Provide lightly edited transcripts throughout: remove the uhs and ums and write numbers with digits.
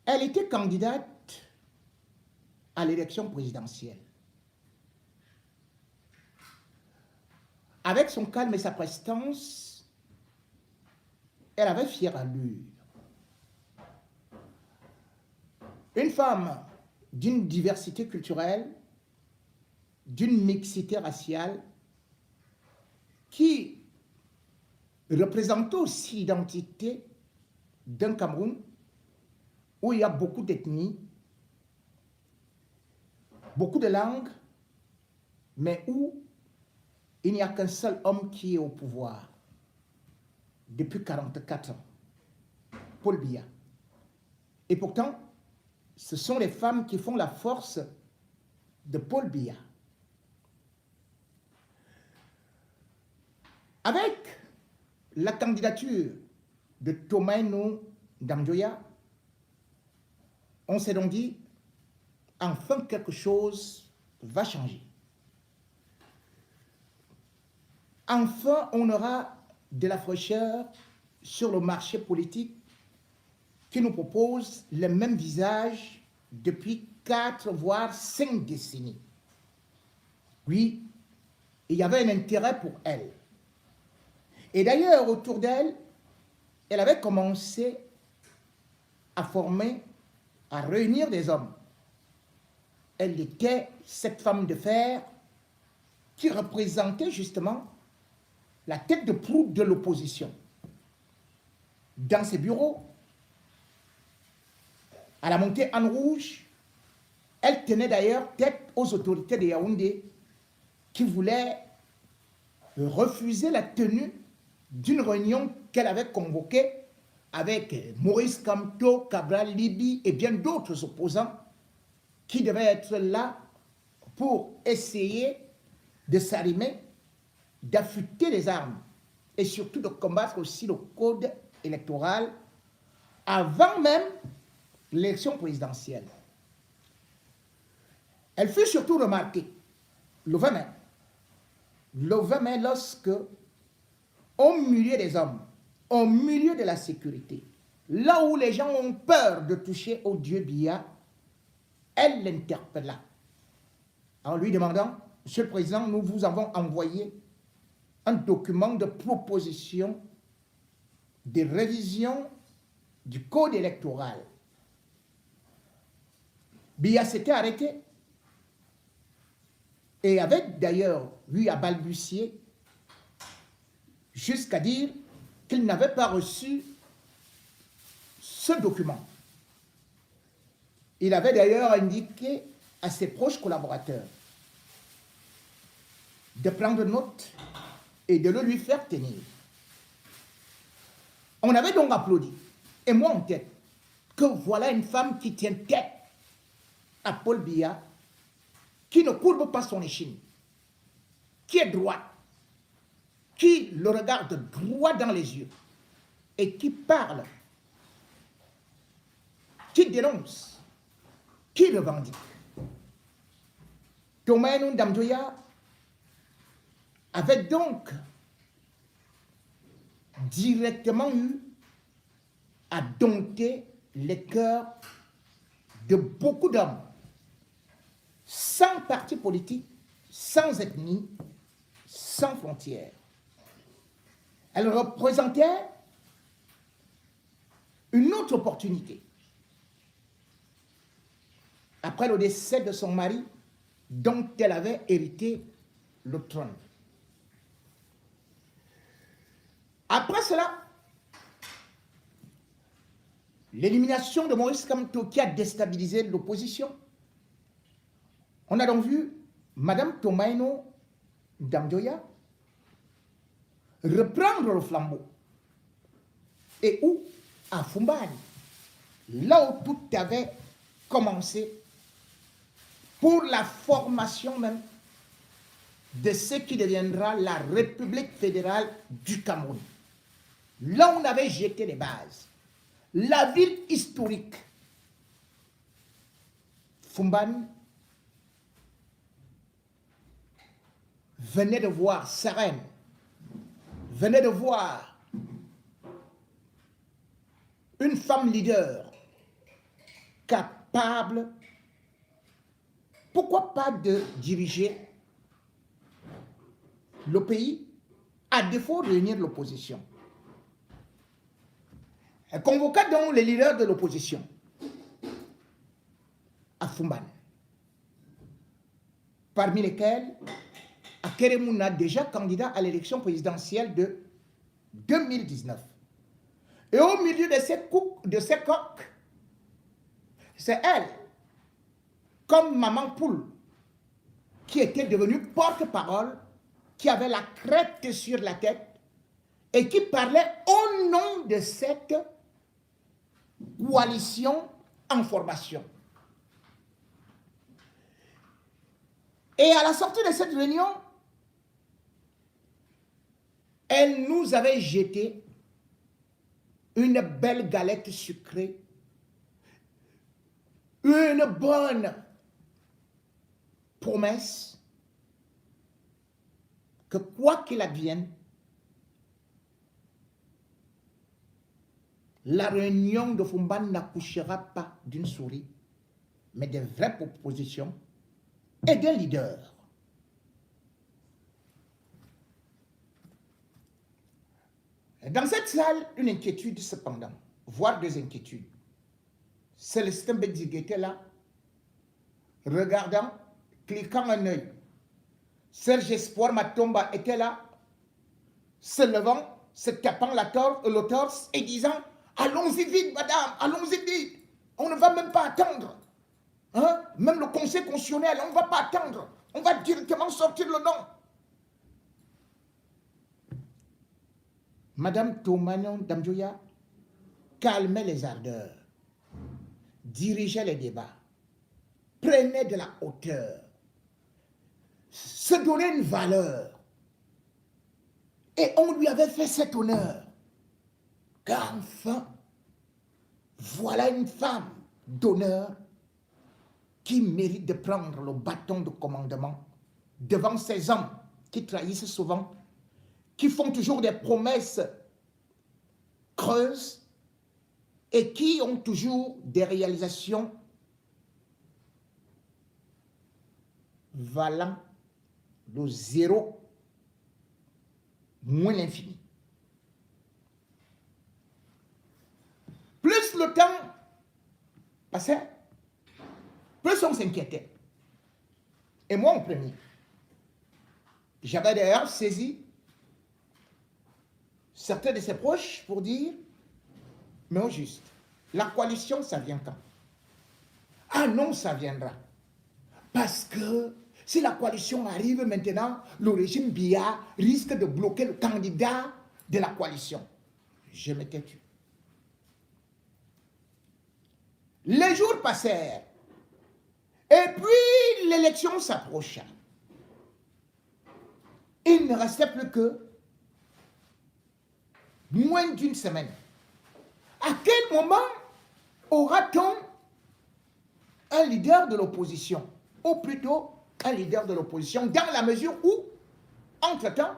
Elle était candidate à l'élection présidentielle. Avec son calme et sa prestance, elle avait fière allure. Une femme d'une diversité culturelle, d'une mixité raciale, qui représentait aussi l'identité d'un Cameroun où il y a beaucoup d'ethnies, beaucoup de langues, mais où il n'y a qu'un seul homme qui est au pouvoir depuis 44 ans, Paul Biya. Et pourtant, ce sont les femmes qui font la force de Paul Biya. Avec la candidature de Tomaino Damjoya, on s'est donc dit, enfin quelque chose va changer. Enfin, on aura de la fraîcheur sur le marché politique qui nous propose le même visage depuis 4 voire 5 décennies. Oui, il y avait un intérêt pour elle. Et d'ailleurs, autour d'elle, elle avait commencé à former, à réunir des hommes. Elle était cette femme de fer qui représentait justement la tête de proue de l'opposition. Dans ses bureaux, à la montée en rouge, elle tenait d'ailleurs tête aux autorités de Yaoundé qui voulaient refuser la tenue d'une réunion qu'elle avait convoquée avec Maurice Kamto, Cabral Libi et bien d'autres opposants qui devaient être là pour essayer de s'arrimer, d'affûter les armes et surtout de combattre aussi le code électoral avant même l'élection présidentielle. Elle fut surtout remarquée le 20 mai. Le 20 mai, lorsque, au milieu des hommes, au milieu de la sécurité, là où les gens ont peur de toucher au dieu Biya, elle l'interpella en lui demandant, Monsieur le Président, nous vous avons envoyé un document de proposition de révision du code électoral. Biya s'était arrêté et avait d'ailleurs eu à balbutier jusqu'à dire qu'il n'avait pas reçu ce document. Il avait d'ailleurs indiqué à ses proches collaborateurs de prendre note et de le lui faire tenir. On avait donc applaudi, et moi en tête, que voilà une femme qui tient tête à Paul Biya, qui ne courbe pas son échine, qui est droite, qui le regarde droit dans les yeux et qui parle, qui dénonce, qui revendique. Tomaino Damjoya avait donc directement eu à dompter les cœurs de beaucoup d'hommes, sans parti politique, sans ethnie, sans frontières. Elle représentait une autre opportunité. Après le décès de son mari, dont elle avait hérité le trône. Après cela, l'élimination de Maurice Kamto qui a déstabilisé l'opposition. On a donc vu Madame Tomaino Damjoya reprendre le flambeau. Et où? À Fumbani, là où tout avait commencé pour la formation même de ce qui deviendra la République fédérale du Cameroun. Là où on avait jeté les bases. La ville historique, Fumbani, venait de voir sa reine, venait de voir une femme leader capable, pourquoi pas de diriger le pays, à défaut de réunir l'opposition. Elle convoqua donc les leaders de l'opposition à Fumban, parmi lesquels Akeremouna, déjà candidat à l'élection présidentielle de 2019. Et au milieu de ces coqs, c'est elle, comme maman poule, qui était devenue porte-parole, qui avait la crête sur la tête et qui parlait au nom de cette coalition en formation. Et à la sortie de cette réunion, elle nous avait jeté une belle galette sucrée, une bonne promesse que quoi qu'il advienne, la réunion de Fumban n'accouchera pas d'une souris, mais de vraies propositions et d'un leader. Dans cette salle, une inquiétude cependant, voire deux inquiétudes. Célestin Bédig était là, regardant, cliquant un œil. Serge Espoir Matomba était là, se levant, se tapant le torse et disant « Allons-y vite, madame, allons-y vite, on ne va même pas attendre. Hein? Même le conseil constitutionnel, on ne va pas attendre, on va directement sortir le nom. » Madame Toumanian Damjoya calmait les ardeurs, dirigeait les débats, prenait de la hauteur, se donnait une valeur. Et on lui avait fait cet honneur. Car enfin, voilà une femme d'honneur qui mérite de prendre le bâton de commandement devant ces hommes qui trahissent souvent, qui font toujours des promesses creuses et qui ont toujours des réalisations valant le zéro moins l'infini. Plus le temps passait, plus on s'inquiétait. Et moi en premier. J'avais d'ailleurs saisi certains de ses proches pour dire, mais au juste, la coalition, ça vient quand? Ah non, ça viendra. Parce que si la coalition arrive maintenant, le régime Biya risque de bloquer le candidat de la coalition. Je m'étais tué. Les jours passèrent. Et puis l'élection s'approcha. Il ne restait plus que moins d'une semaine. À quel moment aura-t-on un leader de l'opposition? Ou plutôt un leader de l'opposition, dans la mesure où, entre-temps,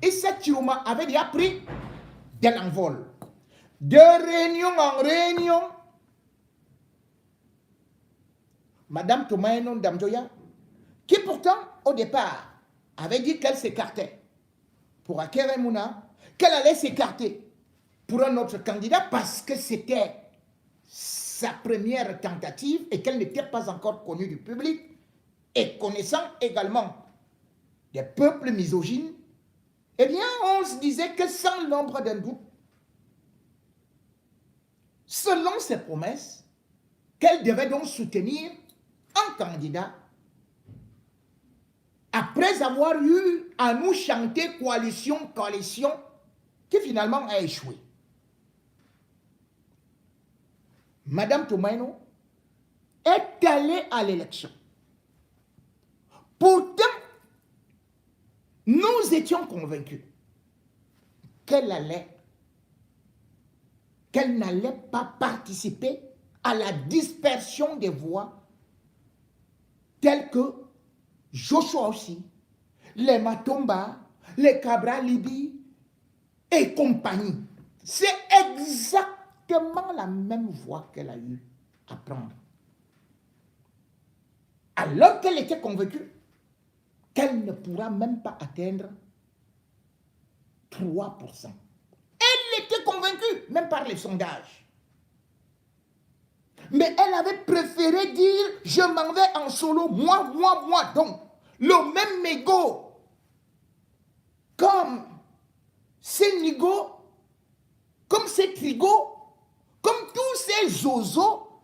Issa Chiroma avait déjà pris de l'envol. De réunion en réunion, Madame Toumanian Damjoya, qui pourtant, au départ, avait dit qu'elle s'écartait pour Akeremouna, qu'elle allait s'écarter pour un autre candidat parce que c'était sa première tentative et qu'elle n'était pas encore connue du public, et connaissant également des peuples misogynes, eh bien, on se disait que sans l'ombre d'un doute, selon ses promesses, qu'elle devait donc soutenir un candidat après avoir eu à nous chanter coalition, qui finalement a échoué. Madame Toumanian est allée à l'élection. Pourtant, nous étions convaincus qu'elle n'allait pas participer à la dispersion des voix telles que Joshua aussi, les Matomba, les Cabra Libi et compagnie. C'est exactement la même voix qu'elle a eue à prendre. Alors qu'elle était convaincue qu'elle ne pourra même pas atteindre 3%. Elle était convaincue, même par les sondages. Mais elle avait préféré dire, je m'en vais en solo, moi. Donc, le même mégot, comme ces nigos, comme ces trigos, comme tous ces zozos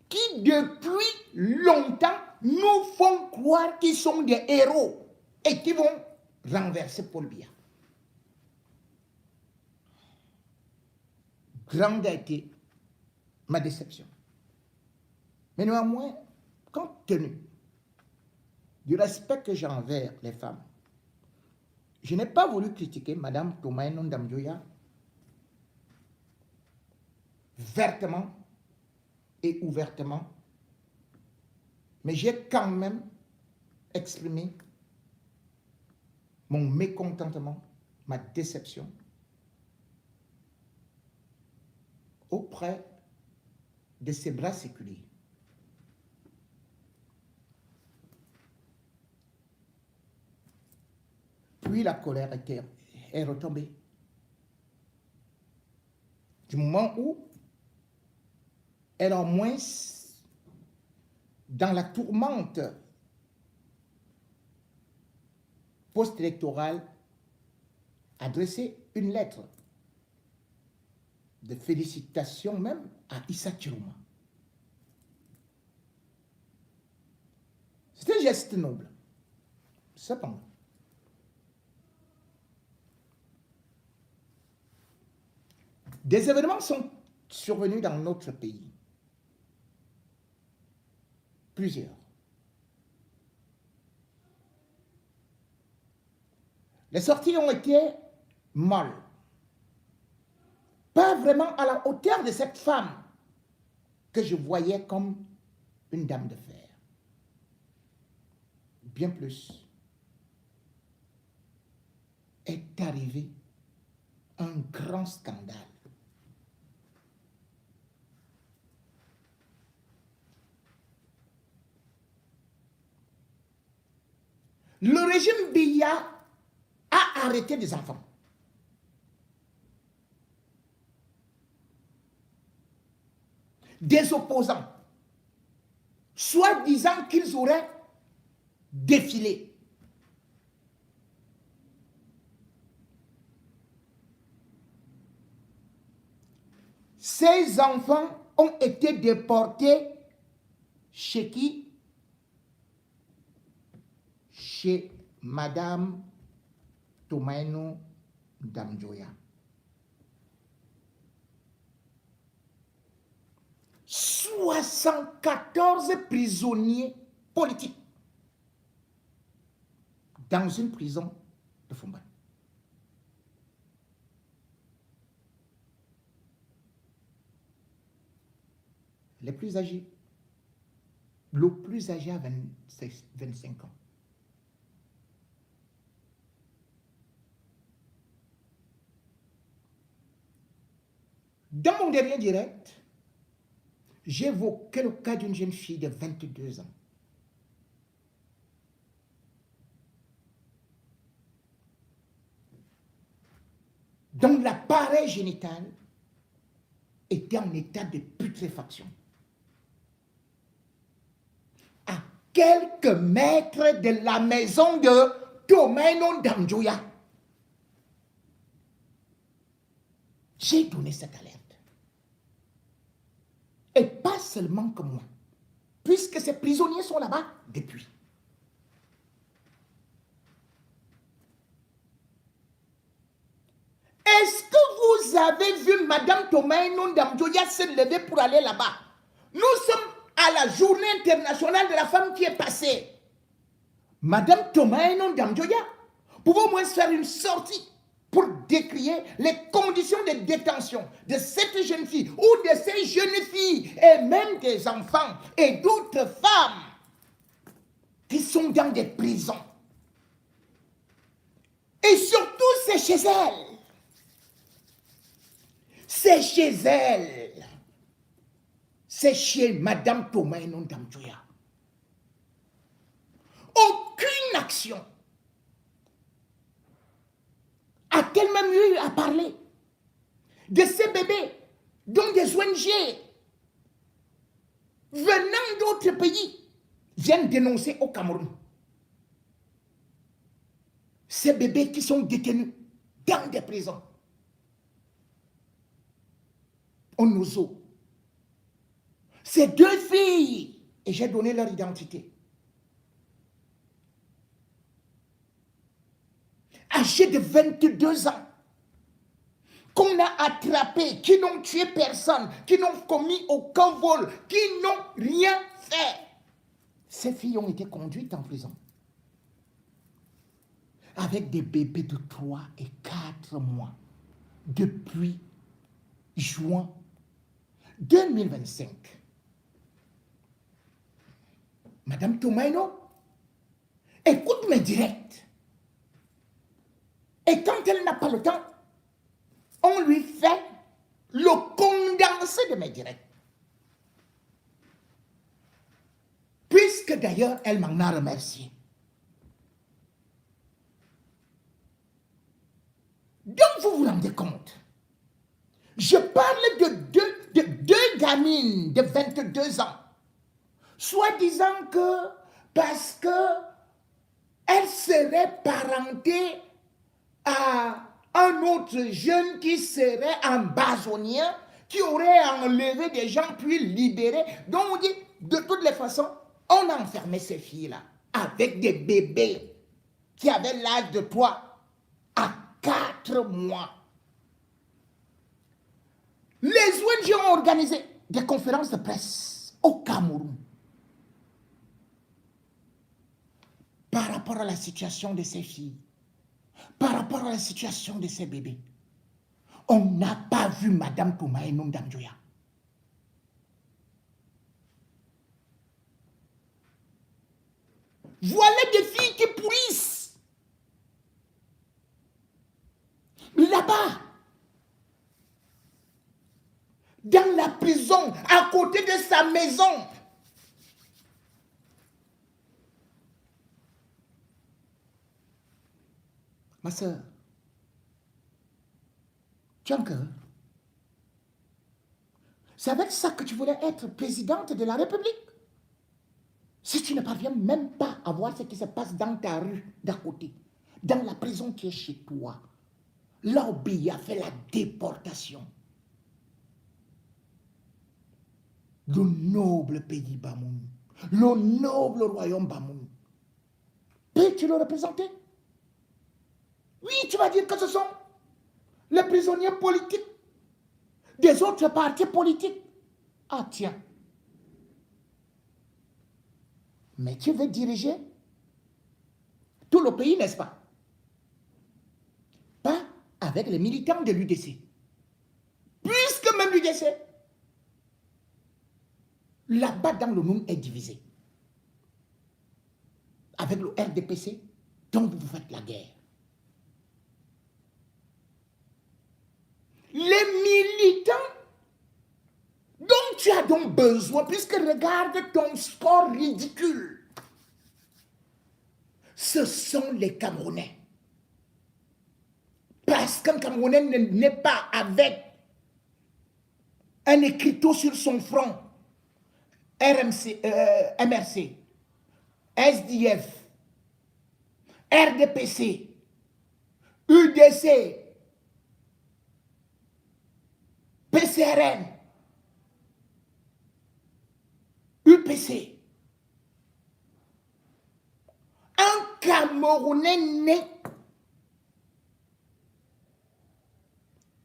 qui, depuis longtemps, nous font croire qu'ils sont des héros et qui vont renverser Paul Biya. Grande a été ma déception. Mais néanmoins, compte tenu du respect que j'ai envers les femmes, je n'ai pas voulu critiquer Mme Tomaino Ndamjoya vertement et ouvertement, mais j'ai quand même exprimé mon mécontentement, ma déception auprès de ses bras séculiers. Puis la colère est retombée. Du moment où elle a au moins, dans la tourmente post-électorale, adressé une lettre de félicitations même à Issa Chiroma. C'est un geste noble. Cependant, des événements sont survenus dans notre pays. Plusieurs. Les sorties ont été molles. Pas vraiment à la hauteur de cette femme que je voyais comme une dame de fer. Bien plus. Est arrivé un grand scandale. Le régime Biya a arrêté des enfants. Des opposants, soi-disant qu'ils auraient défilé. Ces enfants ont été déportés chez qui? Chez Madame Tomaino Ndamjoya. 74 prisonniers politiques dans une prison de Fumba. Les plus âgés, le plus âgé à 25 ans. Dans mon dernier direct, j'ai évoqué le cas d'une jeune fille de 22 ans. Dont l'appareil génital était en état de putréfaction. À quelques mètres de la maison de Tomaino Ndamjoya. J'ai donné cette alerte. Et pas seulement que moi, puisque ces prisonniers sont là-bas depuis. Est-ce que vous avez vu Madame Tomaino Ndamjoya se lever pour aller là-bas? Nous sommes à la journée internationale de la femme qui est passée. Madame Tomaino Ndamjoya pouvait au moins faire une sortie pour décrier les conditions de détention de cette jeune fille ou de ces jeunes filles et même des enfants et d'autres femmes qui sont dans des prisons. Et surtout, c'est chez elles. C'est chez elles. c'est chez Madame Thomas et non Damjoya. Aucune action a-t-elle même eu à parler de ces bébés dont des ONG venant d'autres pays viennent dénoncer au Cameroun. Ces bébés qui sont détenus dans des prisons. On nous eaux. Ces deux filles, et j'ai donné leur identité, âgées de 22 ans, qu'on a attrapées, qui n'ont tué personne, qui n'ont commis aucun vol, qui n'ont rien fait. Ces filles ont été conduites en prison. Avec des bébés de 3 et 4 mois. Depuis juin 2025. Madame Tomaino, écoute mes directs. Et quand elle n'a pas le temps, on lui fait le condensé de mes directs. Puisque d'ailleurs, elle m'en a remercié. Donc, vous vous rendez compte, je parle de deux gamines de 22 ans, soi-disant que parce que elles seraient parentées à un autre jeune qui serait un basonnier, qui aurait enlevé des gens puis libéré. Donc on dit, de toutes les façons, on a enfermé ces filles-là avec des bébés qui avaient l'âge de 3 à 4 mois. Les ONG ont organisé des conférences de presse au Cameroun par rapport à la situation de ces filles, par rapport à la situation de ces bébés. On n'a pas vu Madame Touma et Nom Damjoya. Voilà des filles qui pourrissent là-bas, dans la prison, à côté de sa maison. Ma soeur, tu as un cœur. C'est avec ça que tu voulais être présidente de la République. Si tu ne parviens même pas à voir ce qui se passe dans ta rue d'à côté, dans la prison qui est chez toi, là où Biya fait la déportation. Le noble pays Bamoun, le noble royaume Bamoun. Peux-tu le représenter? Oui, tu vas dire que ce sont les prisonniers politiques des autres partis politiques. Ah tiens. Mais tu veux diriger tout le pays, n'est-ce pas? Pas avec les militants de l'UDC. Puisque même l'UDC, là-bas dans le monde est divisé. Avec le RDPC, dont vous faites la guerre. Les militants dont tu as donc besoin, puisque regarde ton score ridicule. Ce sont les Camerounais. Parce qu'un Camerounais n'est pas avec un écriteau sur son front. MRC, SDF, RDPC, UDC, PCRN, UPC. Un Camerounais né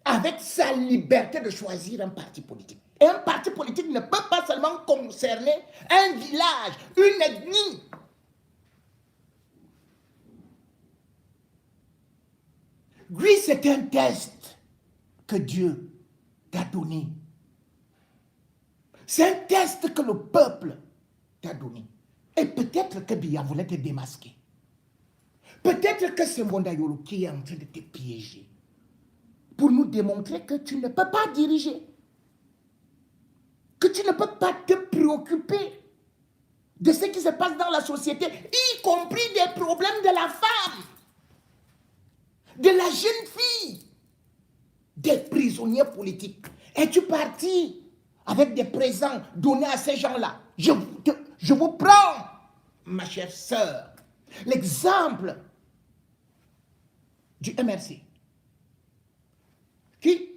avec sa liberté de choisir un parti politique. Et un parti politique ne peut pas seulement concerner un village, une ethnie. Oui, c'est un test que Dieu t'a donné. C'est un test que le peuple t'a donné. Et peut-être que Biya voulait te démasquer. Peut-être que c'est Mondayolo qui est en train de te piéger pour nous démontrer que tu ne peux pas diriger. que tu ne peux pas te préoccuper de ce qui se passe dans la société, y compris des problèmes de la femme, de la jeune fille, des prisonniers politiques. Es-tu parti avec des présents donnés à ces gens-là? Je vous prends, ma chère sœur, l'exemple du MRC, qui,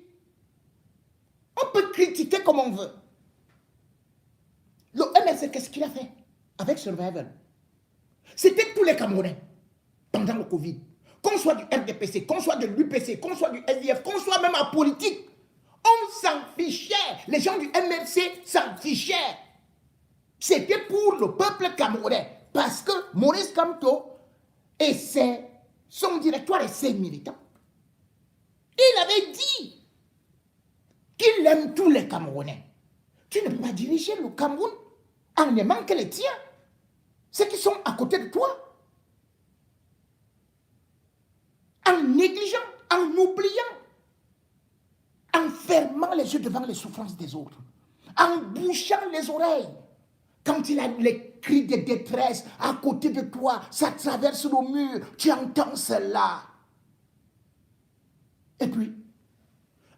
on peut critiquer comme on veut. Le MRC, qu'est-ce qu'il a fait avec Survival? C'était tous les Camerounais pendant le Covid. Qu'on soit du RDPC, qu'on soit de l'UPC, qu'on soit du SDF, qu'on soit même en politique, on s'en fichait. Les gens du MRC s'en fichaient. C'était pour le peuple camerounais. Parce que Maurice Kamto et son directoire et ses militants, il avait dit qu'il aime tous les Camerounais. Tu ne peux pas diriger le Cameroun en aimant que les tiens, ceux qui sont à côté de toi, en négligeant, en oubliant, en fermant les yeux devant les souffrances des autres, en bouchant les oreilles. Quand il a les cris de détresse à côté de toi, ça traverse le mur, tu entends cela. Et puis,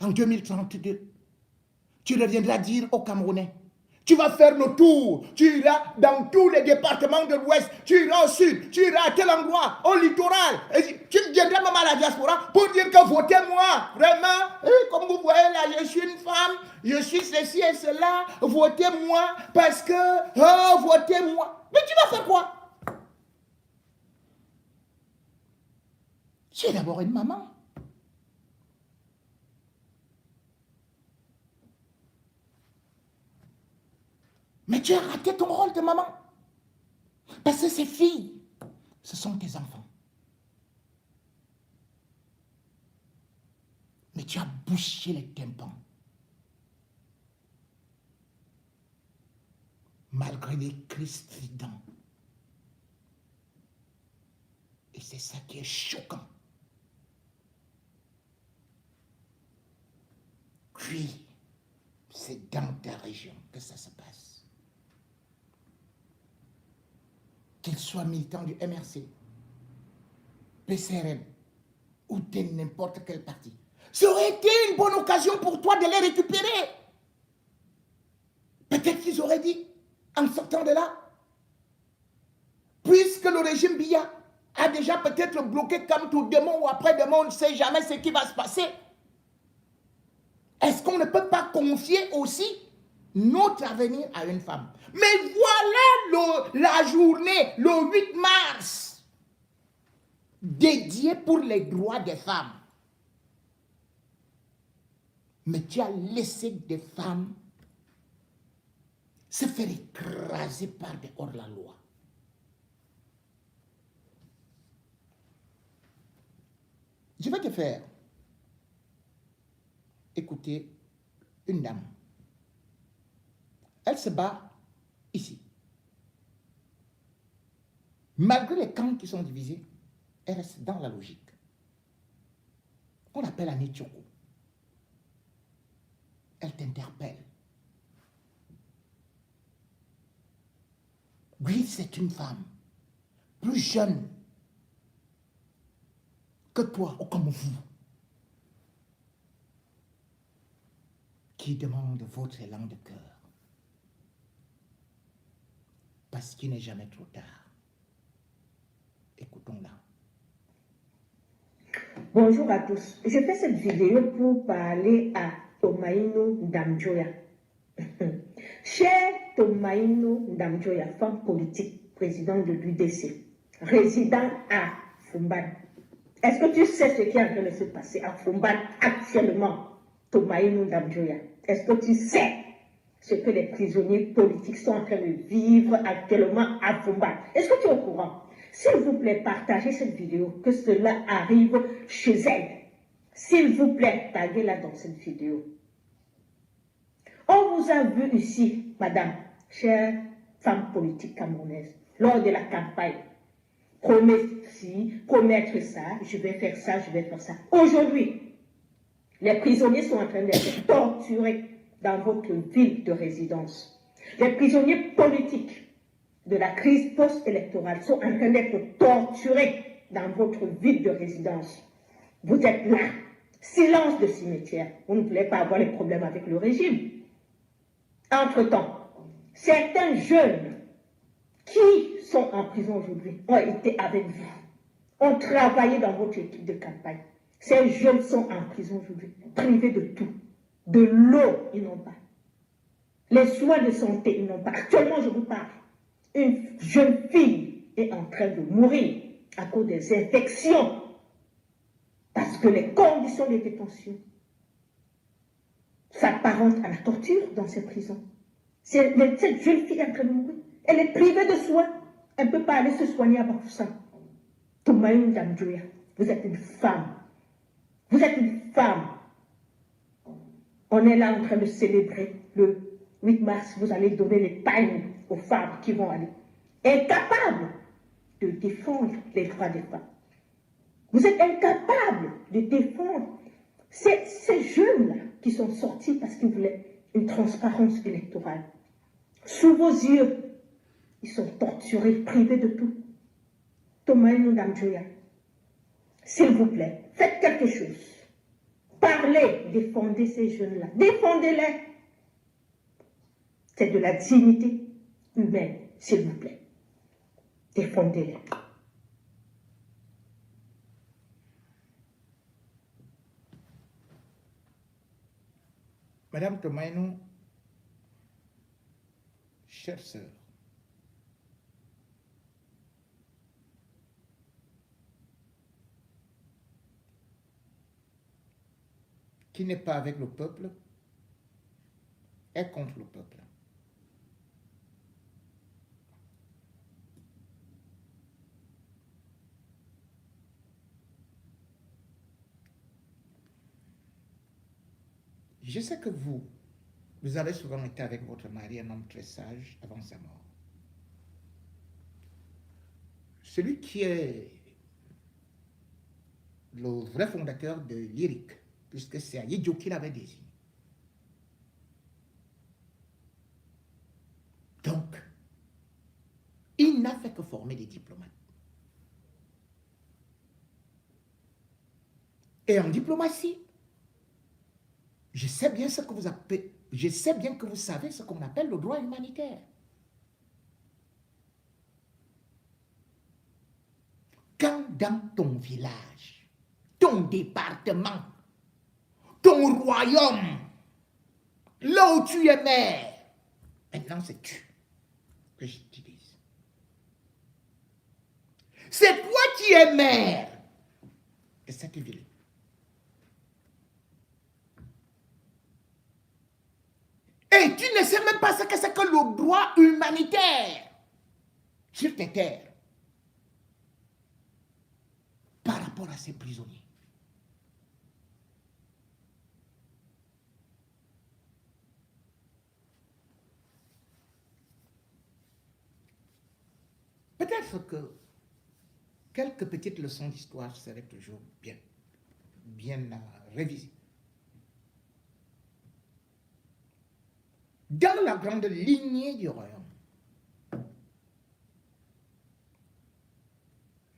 en 2032, tu reviendras dire aux Camerounais, tu vas faire le tour, tu iras dans tous les départements de l'Ouest, tu iras au Sud, tu iras à tel endroit, au littoral, et tu viendras même à la diaspora pour dire que votez-moi, vraiment, et comme vous voyez là, je suis une femme, je suis ceci et cela, votez-moi, parce que, oh, votez-moi. Mais tu vas faire quoi? Tu es d'abord une maman. Mais tu as raté ton rôle de maman. Parce que ces filles, ce sont tes enfants. Mais tu as bouché les tympans. Malgré les cris stridents. Et c'est ça qui est choquant. Puis, c'est dans ta région que ça se passe. Qu'ils soient militants du MRC, PCRM ou de n'importe quel parti. Ça aurait été une bonne occasion pour toi de les récupérer. Peut-être qu'ils auraient dit, en sortant de là, puisque le régime Biya a déjà peut-être bloqué comme tout demain ou après-demain, on ne sait jamais ce qui va se passer. Est-ce qu'on ne peut pas confier aussi notre avenir à une femme? Mais voilà la journée, le 8 mars, dédiée pour les droits des femmes. Mais tu as laissé des femmes se faire écraser par des hors-la-loi. Je vais te faire écouter une dame. Elle se bat ici. Malgré les camps qui sont divisés, elle reste dans la logique. On l'appelle Annie Tchoko. Elle t'interpelle. Oui, c'est une femme plus jeune que toi ou comme vous qui demande votre élan de cœur. Parce qu'il n'est jamais trop tard. Écoutons-la. Bonjour à tous. Je fais cette vidéo pour parler à Tomaino Ndamjoya. Cher Tomaino Ndamjoya, femme politique, président de l'UDC, résident à Fumban. Est-ce que tu sais ce qui est en train de se passer à Fumban actuellement, Tomaino Ndamjoya? Est-ce que tu sais ce que les prisonniers politiques sont en train de vivre actuellement à Fumban? Est-ce que tu es au courant? S'il vous plaît, partagez cette vidéo, que cela arrive chez elle. S'il vous plaît, taguez-la dans cette vidéo. On vous a vu ici, madame, chère femme politique camerounaise, lors de la campagne. Promettre ci, promettre ça, je vais faire ça, je vais faire ça. Aujourd'hui, les prisonniers sont en train d'être torturés dans votre ville de résidence. Les prisonniers politiques de la crise post-électorale sont en train d'être torturés dans votre ville de résidence. Vous êtes là, silence de cimetière. Vous ne voulez pas avoir les problèmes avec le régime. Entre-temps, certains jeunes qui sont en prison aujourd'hui ont été avec vous, ont travaillé dans votre équipe de campagne. Ces jeunes sont en prison aujourd'hui, privés de tout. De l'eau, ils n'ont pas. Les soins de santé, ils n'ont pas. Actuellement, je vous parle. Une jeune fille est en train de mourir à cause des infections. Parce que les conditions de détention s'apparentent à la torture dans ces prisons. Cette jeune fille est en train de mourir. Elle est privée de soins. Elle ne peut pas aller se soigner à Bafoussam. Toumani Ndamjoya, vous êtes une femme. Vous êtes une femme. On est là en train de célébrer le 8 mars. Vous allez donner les pagnes aux femmes qui vont aller. Incapables de défendre les droits des femmes. Vous êtes incapables de défendre ces jeunes-là qui sont sortis parce qu'ils voulaient une transparence électorale. Sous vos yeux, ils sont torturés, privés de tout. Toumani Ndamjoya, s'il vous plaît, faites quelque chose. Parlez, défendez ces jeunes-là. Défendez-les. C'est de la dignité humaine, s'il vous plaît. Défendez-les. Madame Tomaino, chère sœur, qui n'est pas avec le peuple est contre le peuple. Je sais que vous avez souvent été avec votre mari, un homme très sage, avant sa mort. Celui qui est le vrai fondateur de l'IRIC, puisque c'est Ayedjo qui l'avait désigné. Donc, il n'a fait que former des diplomates. Et en diplomatie, je sais bien ce que vous appelez, je sais bien que vous savez ce qu'on appelle le droit humanitaire. Quand dans ton village, ton département, ton royaume, là où tu es maire, maintenant c'est tu que j'utilise. C'est toi qui es maire de cette ville. Et tu ne sais même pas ce que c'est que le droit humanitaire sur tes terres par rapport à ces prisonniers. Peut-être que quelques petites leçons d'histoire seraient toujours bien révisées. Dans la grande lignée du royaume,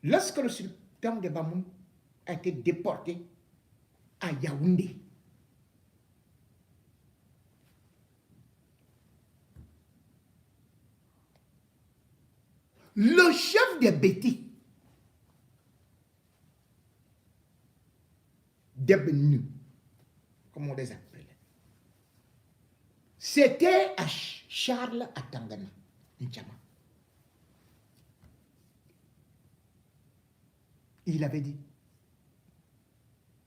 lorsque le sultan de Bamoun a été déporté à Yaoundé, le chef des Bétis, Debnu, comme on les appelle, c'était à Charles Atangana, N'Djama. Il avait dit,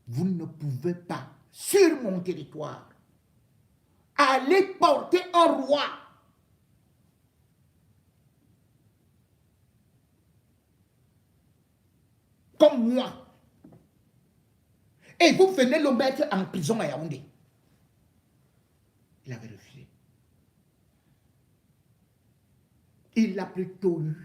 vous ne pouvez pas, sur mon territoire, aller porter un roi. Comme moi. Et vous venez le mettre en prison à Yaoundé. Il avait refusé. Il a plutôt eu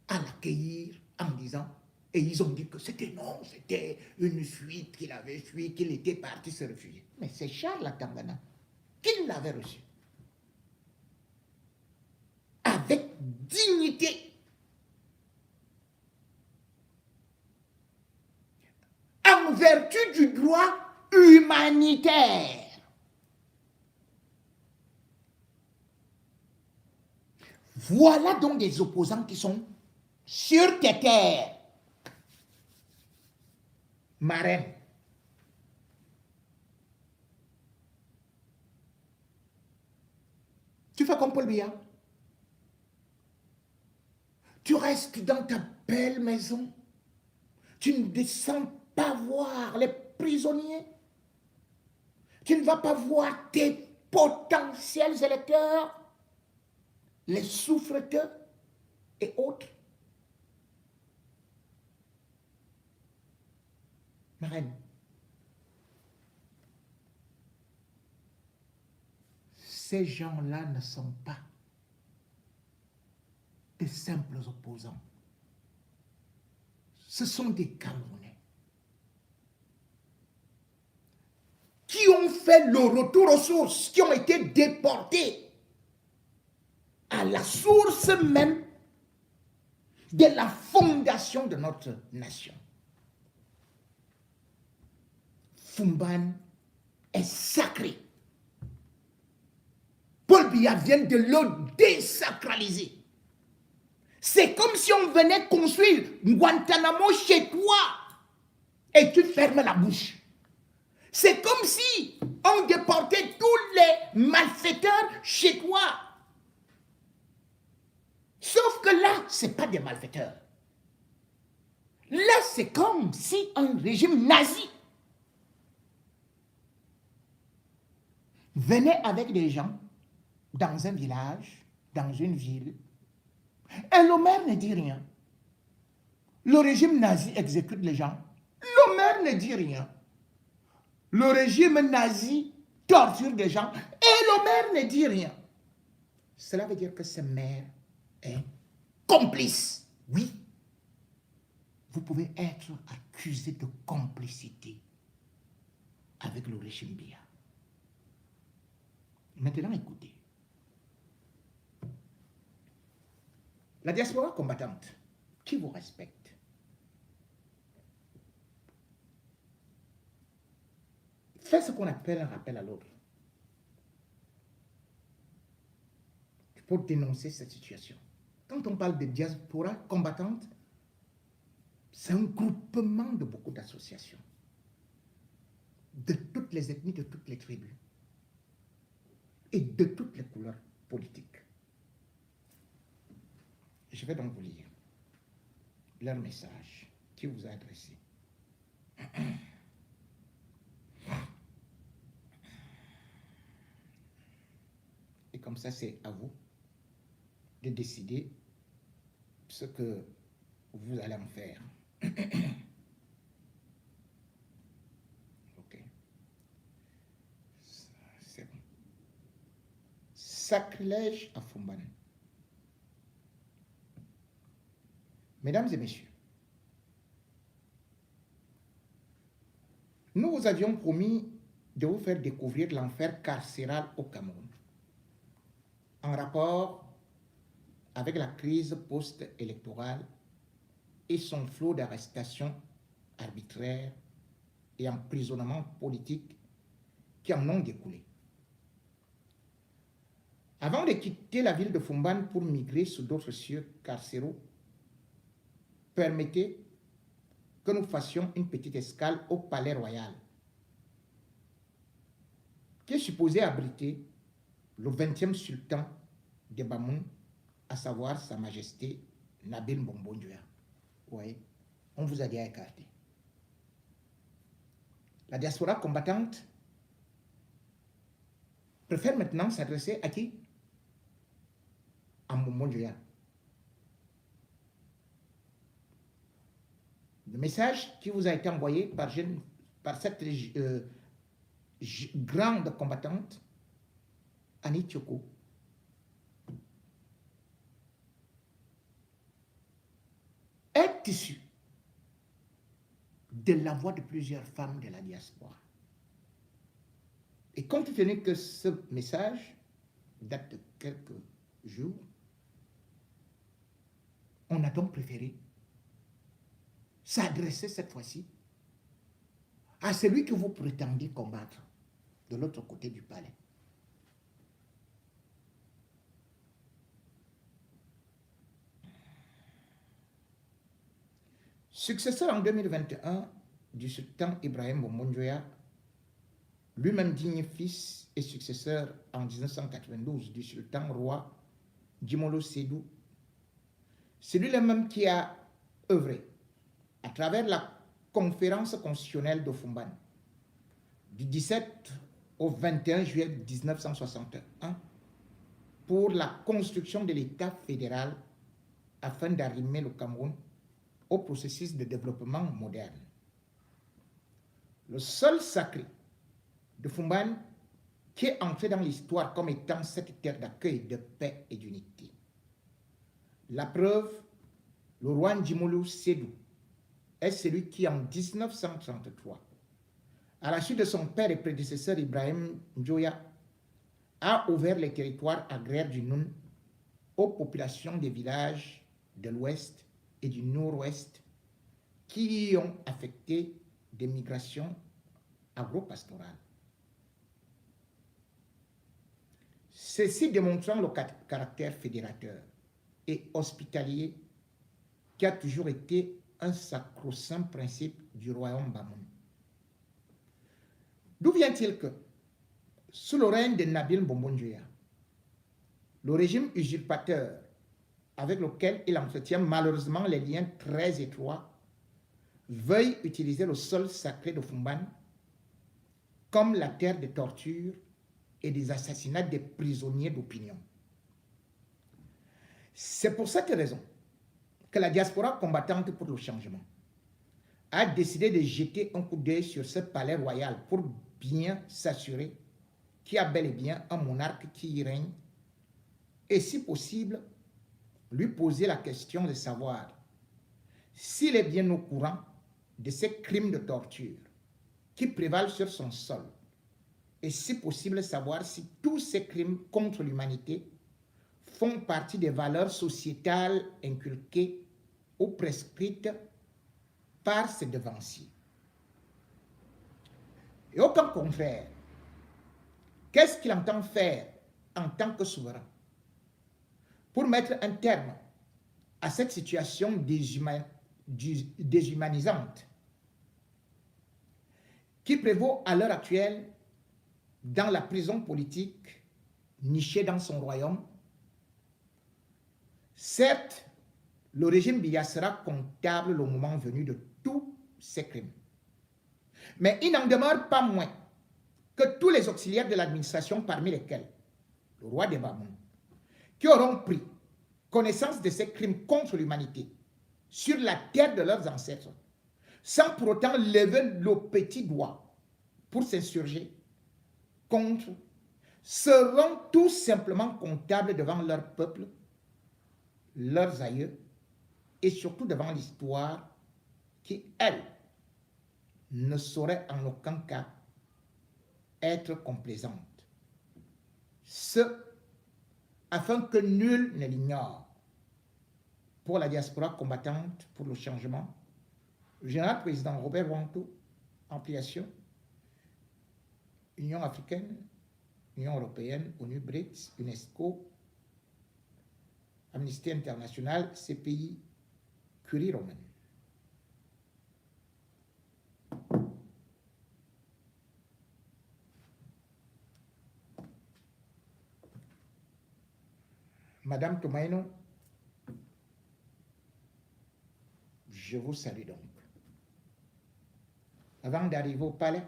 à l'accueillir en disant, et ils ont dit que c'était non, c'était une fuite qu'il avait fui, qu'il était parti se réfugier. Mais c'est Charles Atangana qu'il l'avait reçu avec dignité, en vertu du droit humanitaire. Voilà donc des opposants qui sont sur tes terres. Marraine. Tu fais comme Paul Biya. Tu restes dans ta belle maison. Tu ne descends pas voir les prisonniers. Tu ne vas pas voir tes potentiels électeurs, les souffreteurs et autres. Marraine, ces gens-là ne sont pas des simples opposants. Ce sont des Camerounais qui ont fait le retour aux sources, qui ont été déportés à la source même de la fondation de notre nation. Fumban est sacré. Paul Biya vient de le désacraliser. C'est comme si on venait construire Guantanamo chez toi et tu fermes la bouche. C'est comme si on déportait tous les malfaiteurs chez toi. Sauf que là, ce n'est pas des malfaiteurs. Là, c'est comme si un régime nazi venait avec des gens dans un village, dans une ville, et le maire ne dit rien. Le régime nazi exécute les gens. Le maire ne dit rien. Le régime nazi torture des gens et le maire ne dit rien. Cela veut dire que ce maire est complice. Oui. Vous pouvez être accusé de complicité avec le régime Biya. Maintenant, écoutez. La diaspora combattante, qui vous respecte, fait ce qu'on appelle un rappel à l'ordre pour dénoncer cette situation. Quand on parle de diaspora combattante, c'est un groupement de beaucoup d'associations, de toutes les ethnies, de toutes les tribus et de toutes les couleurs politiques. Je vais donc vous lire leur message qui vous a adressé. Et comme ça, c'est à vous de décider ce que vous allez en faire. Ok. C'est bon. Sacrilège à Fumban. Mesdames et messieurs, nous vous avions promis de vous faire découvrir l'enfer carcéral au Cameroun, en rapport avec la crise post-électorale et son flot d'arrestations arbitraires et emprisonnements politiques qui en ont découlé. Avant de quitter la ville de Fumban pour migrer sur d'autres cieux carcéraux, permettez que nous fassions une petite escale au Palais Royal, qui est supposé abriter le 20e sultan de Bamoun, à savoir Sa Majesté Nabil Mbombo Nduya. Vous voyez, on vous a déjà écarté. La diaspora combattante préfère maintenant s'adresser à qui? À Mbombo Nduya. Le message qui vous a été envoyé par cette grande combattante, Annie Tioko, est issu de la voix de plusieurs femmes de la diaspora. Et compte tenu que ce message date de quelques jours, on a donc préféré s'adresser cette fois-ci à celui que vous prétendez combattre de l'autre côté du palais. Successeur en 2021 du sultan Ibrahim Bombon-Joya, lui-même digne fils et successeur en 1992 du sultan roi Djimolo Sédou, c'est lui même qui a œuvré à travers la conférence constitutionnelle de Fumban du 17 au 21 juillet 1961 pour la construction de l'État fédéral afin d'arrimer le Cameroun au processus de développement moderne. Le sol sacré de Fumban qui est entré dans l'histoire comme étant cette terre d'accueil, de paix et d'unité. La preuve, le roi Ndjimolo Sédou est celui qui, en 1933, à la suite de son père et prédécesseur Ibrahim Njoya, a ouvert les territoires agraires du Noun aux populations des villages de l'ouest et du nord-ouest qui y ont affecté des migrations agro-pastorales. Ceci démontrant le caractère fédérateur et hospitalier qui a toujours été un sacro-saint principe du royaume Bamoun. D'où vient-il que, sous le règne de Nabil Bombon-Joya, le régime usurpateur avec lequel il entretient malheureusement les liens très étroits, veuille utiliser le sol sacré de Fumban comme la terre des tortures et des assassinats des prisonniers d'opinion. C'est pour cette raison que la diaspora combattante pour le changement a décidé de jeter un coup d'œil sur ce palais royal pour bien s'assurer qu'il y a bel et bien un monarque qui y règne et si possible, lui poser la question de savoir s'il est bien au courant de ces crimes de torture qui prévalent sur son sol et si possible savoir si tous ces crimes contre l'humanité font partie des valeurs sociétales inculquées ou prescrites par ses devanciers. Et au contraire, qu'est-ce qu'il entend faire en tant que souverain pour mettre un terme à cette situation déshumanisante qui prévaut à l'heure actuelle dans la prison politique nichée dans son royaume? Certes, le régime Biya sera comptable le moment venu de tous ces crimes. Mais il n'en demeure pas moins que tous les auxiliaires de l'administration, parmi lesquels le roi des Bamoun, qui auront pris connaissance de ces crimes contre l'humanité sur la terre de leurs ancêtres, sans pour autant lever le petit doigt pour s'insurger contre, seront tout simplement comptables devant leur peuple, leurs aïeux, et surtout devant l'histoire qui, elle, ne saurait en aucun cas être complaisante. Ce, afin que nul ne l'ignore. Pour la diaspora combattante pour le changement, le général président Robert Wantou, ampliation, Union africaine, Union européenne, ONU, BRICS, UNESCO, Amnesty International, CPI, Curie romaine. Madame Tomaino, je vous salue donc. Avant d'arriver au palais,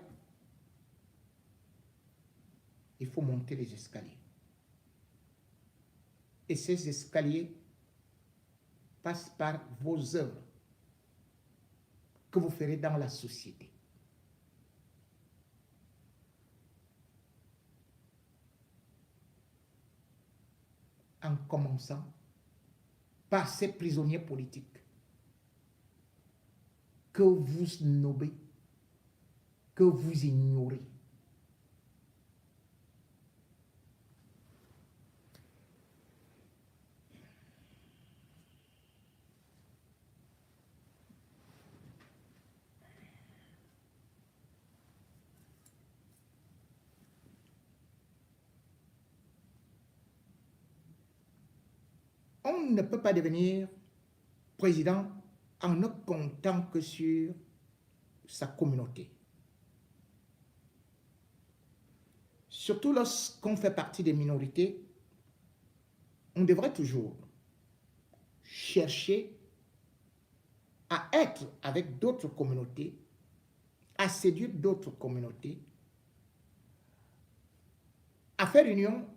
il faut monter les escaliers. Et ces escaliers passent par vos œuvres que vous ferez dans la société. En commençant par ces prisonniers politiques que vous snobez, que vous ignorez, on ne peut pas devenir président en ne comptant que sur sa communauté. Surtout lorsqu'on fait partie des minorités, on devrait toujours chercher à être avec d'autres communautés, à séduire d'autres communautés, à faire union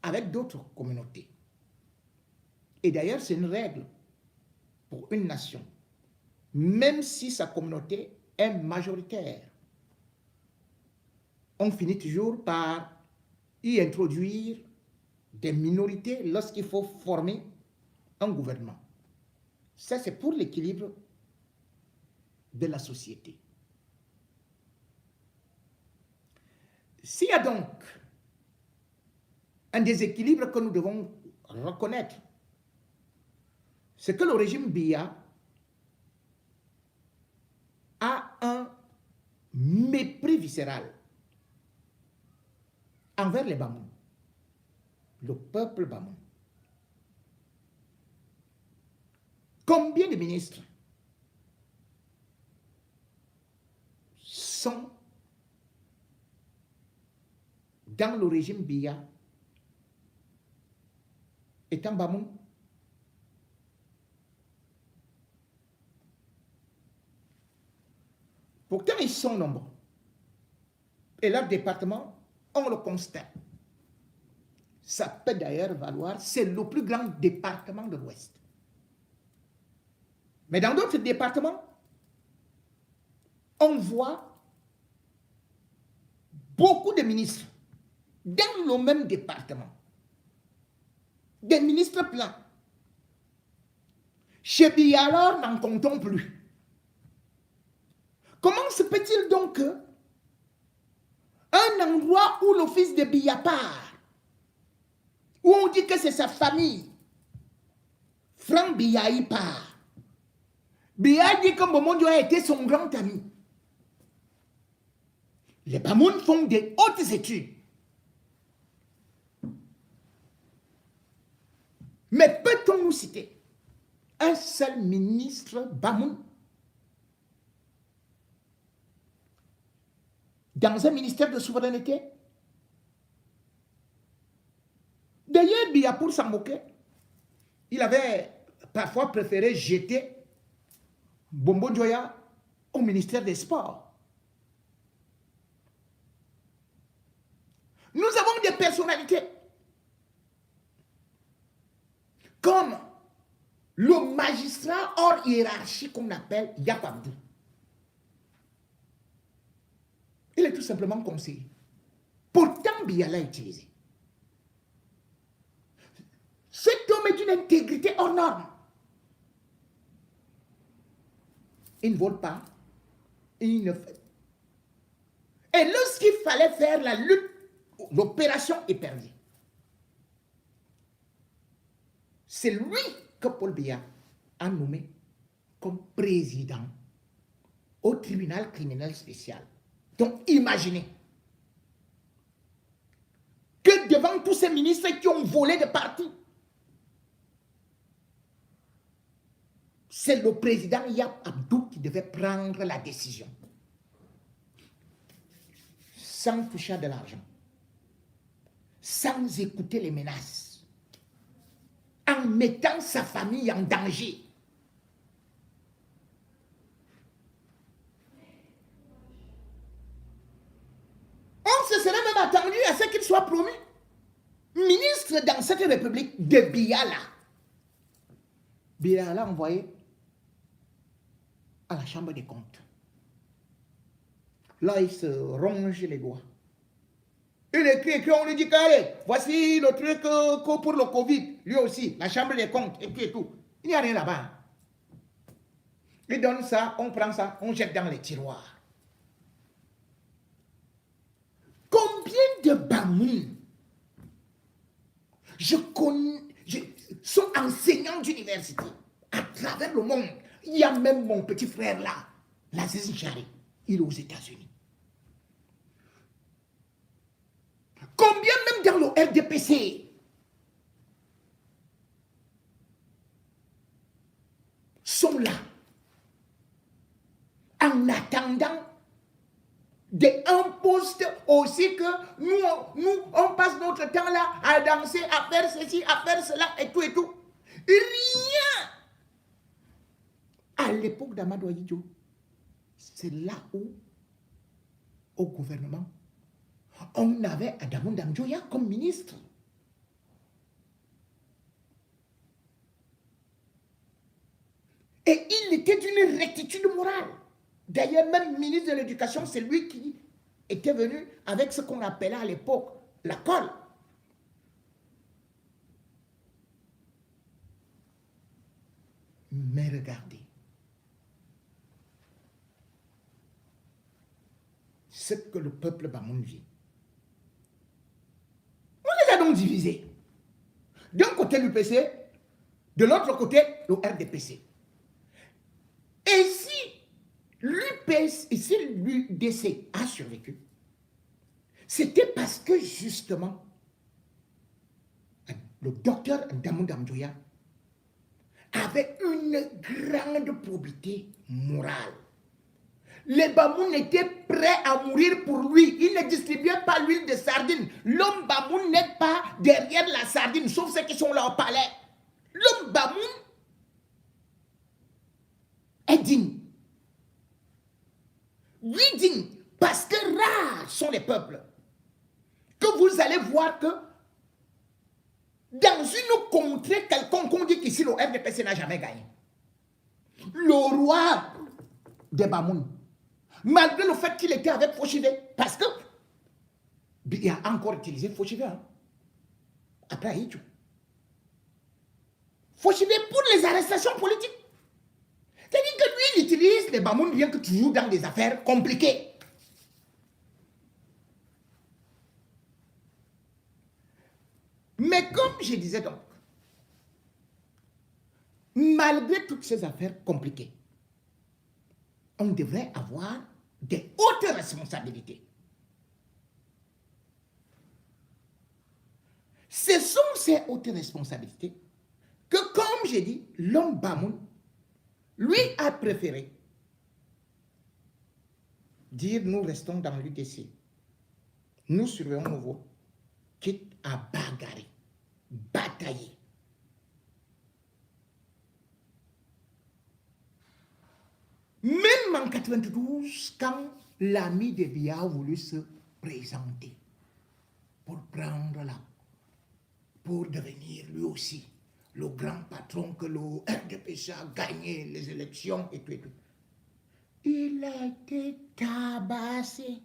avec d'autres communautés. Et d'ailleurs, c'est une règle pour une nation, même si sa communauté est majoritaire. On finit toujours par y introduire des minorités lorsqu'il faut former un gouvernement. Ça, c'est pour l'équilibre de la société. S'il y a donc un déséquilibre que nous devons reconnaître, c'est que le régime Biya a un mépris viscéral envers les Bamoun, le peuple Bamoun. Combien de ministres sont dans le régime Biya étant Bamoun? Pourtant, ils sont nombreux. Et leur département, on le constate. Ça peut d'ailleurs valoir, c'est le plus grand département de l'Ouest. Mais dans d'autres départements, on voit beaucoup de ministres dans le même département. Des ministres pleins. Chez Biya, alors, n'en comptons plus. Comment se peut-il donc que un endroit où le fils de Biya part, où on dit que c'est sa famille, Franck Biya y part. Biya dit que Momondio a été son grand ami. Les Bamoun font des hautes études. Mais peut-on nous citer un seul ministre Bamoun dans un ministère de souveraineté? D'ailleurs, Biya, pour s'en moquer, il avait parfois préféré jeter Bombo Dioya au ministère des Sports. Nous avons des personnalités comme le magistrat hors hiérarchie qu'on appelle Yapabdou. Il est tout simplement conseiller. Pourtant, Biya l'a utilisé. Cet homme est d'une intégrité hors norme. Il ne vole pas, il ne fait. Et lorsqu'il fallait faire la lutte, l'opération est perdue. C'est lui que Paul Biya a nommé comme président au tribunal criminel spécial. Donc imaginez que devant tous ces ministres qui ont volé de partout, c'est le président Yap Abdou qui devait prendre la décision. Sans toucher de l'argent. Sans écouter les menaces. En mettant sa famille en danger. On se serait même attendu à ce qu'il soit promu ministre dans cette république de Biya là. Biya là envoyé à la chambre des comptes. Là, il se ronge les doigts. Il écrit, on lui dit qu'allez, voici le truc pour le Covid, lui aussi, la chambre des comptes, et puis et tout. Il n'y a rien là-bas. Il donne ça, on prend ça, on jette dans les tiroirs. Combien de Bamoun je connais, sont enseignants d'université à travers le monde. Il y a même mon petit frère là, l'Aziz Njari, il est aux États-Unis. Combien même dans le RDPC? sont là. En attendant un poste aussi que nous, on passe notre temps là à danser, à faire ceci, à faire cela et tout et tout. Rien. À l'époque d'Amadou Ahidjo, c'est là où, au gouvernement, on avait Adamou Damdjoya comme ministre. Et il était d'une rectitude morale. D'ailleurs, même ministre de l'Éducation, c'est lui qui était venu avec ce qu'on appelait à l'époque la colle. Mais regardez, ce que le peuple Bamoun vit. On les a donc divisés. D'un côté l'UPC, de l'autre côté le RDPC. Et si l'UPC et si l'UDC a survécu, c'était parce que justement, le docteur Damou Damdjoya avait une grande probité morale. Les Bamoun étaient prêts à mourir pour lui. Il ne distribuait pas l'huile de sardine. L'homme Bamoun n'est pas derrière la sardine, sauf ceux qui sont là au palais. L'homme Bamoun est digne. Oui, digne. Parce que rares sont les peuples que vous allez voir que dans une contrée quelconque, on dit qu'ici le RDPC n'a jamais gagné. Le roi des Bamoun, malgré le fait qu'il était avec Fauchivé, parce que il a encore utilisé Fauchivé après Ahidjo. Fauchivé pour les arrestations politiques. C'est-à-dire que lui, il utilise les Bamoun bien que toujours dans des affaires compliquées. Mais comme je disais donc, malgré toutes ces affaires compliquées, on devrait avoir des hautes responsabilités. Ce sont ces hautes responsabilités que, comme j'ai dit, l'homme Bamoun, lui, a préféré dire nous restons dans l'UDC, nous surveillons nos voix, quitte à bagarrer, batailler. Même en 92, quand l'ami de Biya a voulu se présenter pour prendre pour devenir lui aussi le grand patron que le RDPC a gagné les élections et tout et tout, il a été tabassé.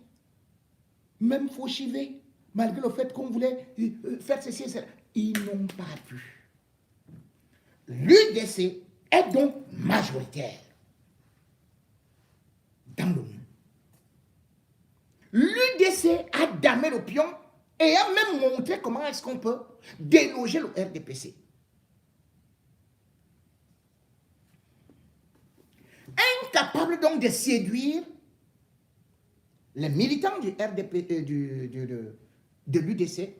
Même Fauchivé, malgré le fait qu'on voulait faire ceci et cela, ils n'ont pas pu. L'UDC est donc majoritaire dans le monde. L'UDC a damé le pion et a même montré comment est-ce qu'on peut déloger le RDPC. Incapable donc de séduire les militants du RDP, de l'UDC,